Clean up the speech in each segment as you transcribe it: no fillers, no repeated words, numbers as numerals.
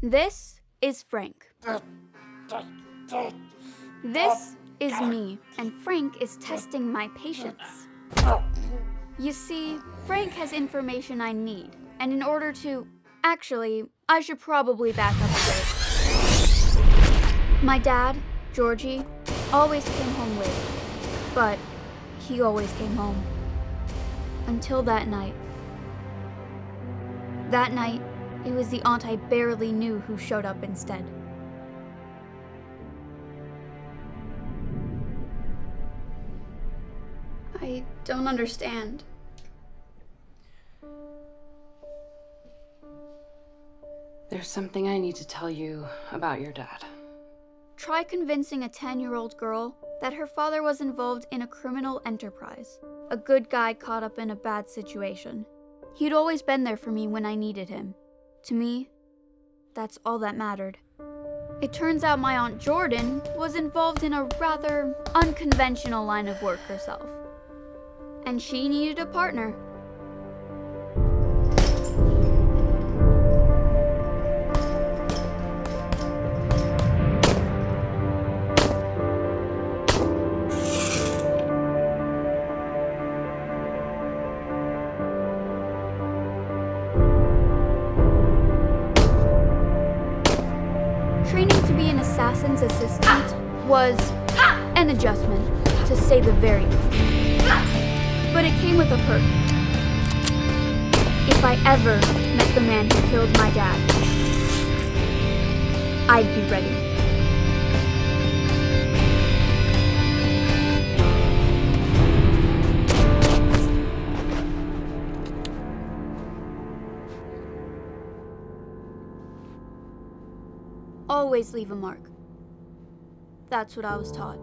This is Frank. This is me, and Frank is testing my patience. You see, Frank has information I need, and in order to... Actually, I should probably back up a bit. My dad, Georgie, always came home late, but he always came home. Until that night. That night, it was the aunt I barely knew who showed up instead. I don't understand. There's something I need to tell you about your dad. Try convincing a 10-year-old girl that her father was involved in a criminal enterprise. A good guy caught up in a bad situation. He'd always been there for me when I needed him. To me, that's all that mattered. It turns out my Aunt Jordan was involved in a rather unconventional line of work herself. And she needed a partner. Training to be an assassin's assistant was an adjustment, to say the very least. But it came with a perk. If I ever met the man who killed my dad, I'd be ready. Always leave a mark. That's what I was taught.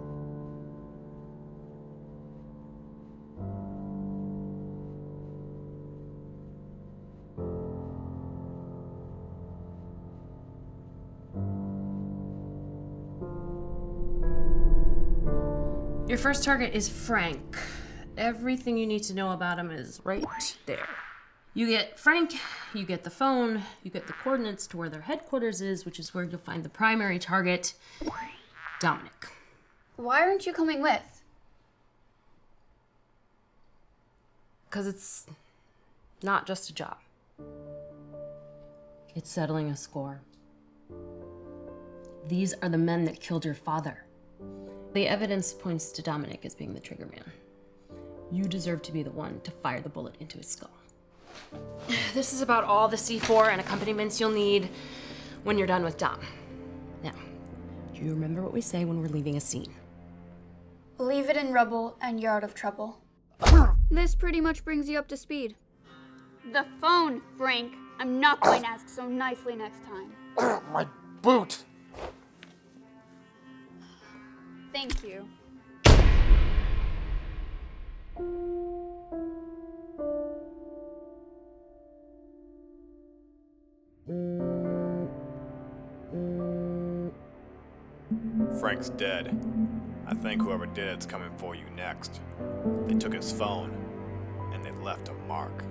Your first target is Frank. Everything you need to know about him is right there. You get Frank, you get the phone, you get the coordinates to where their headquarters is, which is where you'll find the primary target, Dominic. Why aren't you coming with? Because it's not just a job. It's settling a score. These are the men that killed your father. The evidence points to Dominic as being the trigger man. You deserve to be the one to fire the bullet into his skull. This is about all the C4 and accompaniments you'll need when you're done with Dom. Now, do you remember what we say when we're leaving a scene? Leave it in rubble and you're out of trouble. This pretty much brings you up to speed. The phone, Frank. I'm not going to ask so nicely next time. My boot! Thank you. Frank's dead. I think whoever did it's coming for you next. They took his phone, and they left a mark.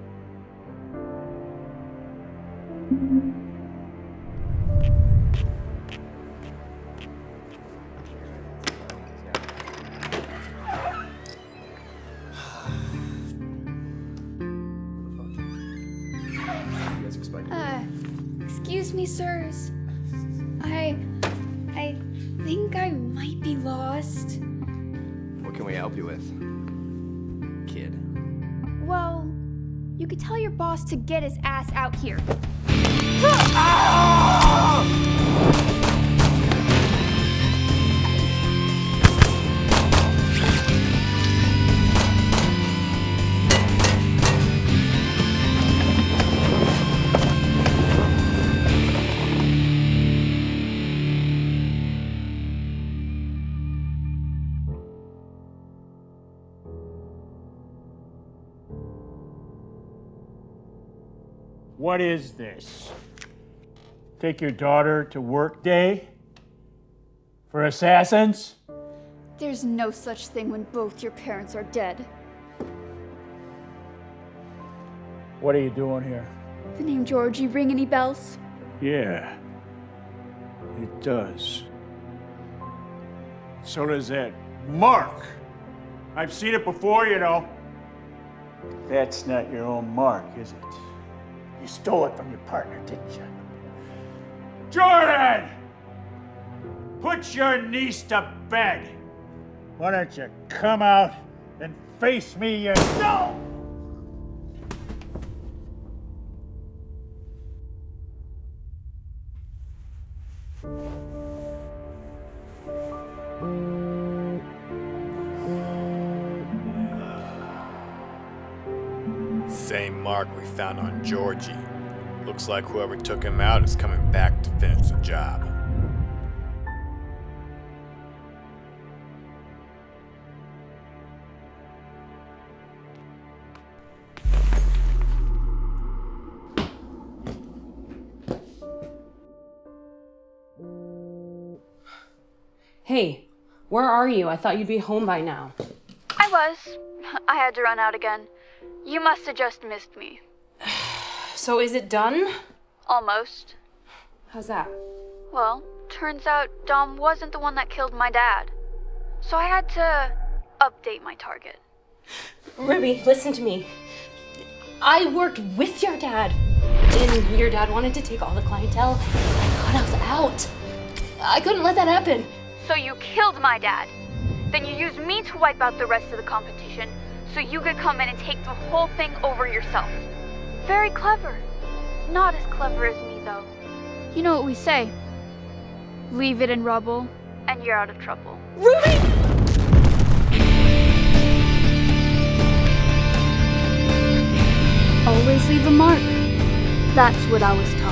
Excuse me, sirs. I think I might be lost. What can we help you with, kid? Well, you could tell your boss to get his ass out here. What is this? Take your daughter to work day? For assassins? There's no such thing when both your parents are dead. What are you doing here? The name Georgie ring any bells? Yeah, It does. So does that mark. I've seen it before, you know. That's not your own mark, is it? You stole it from your partner, didn't you? Jordan! Put your niece to bed. Why don't you come out and face me yourself? Same mark we found on Georgie. Looks like whoever took him out is coming back to finish the job. Hey, where are you? I thought you'd be home by now. I was. I had to run out again. You must have just missed me. So is it done? Almost. How's that? Well, turns out Dom wasn't the one that killed my dad. So I had to update my target. Ruby, listen to me. I worked with your dad. And your dad wanted to take all the clientele. I got us out. I couldn't let that happen. So you killed my dad. Then you used me to wipe out the rest of the competition so you could come in and take the whole thing over yourself. Very clever. Not as clever as me, though. You know what we say. Leave it in rubble, and you're out of trouble. Ruby! Always leave a mark. That's what I was taught.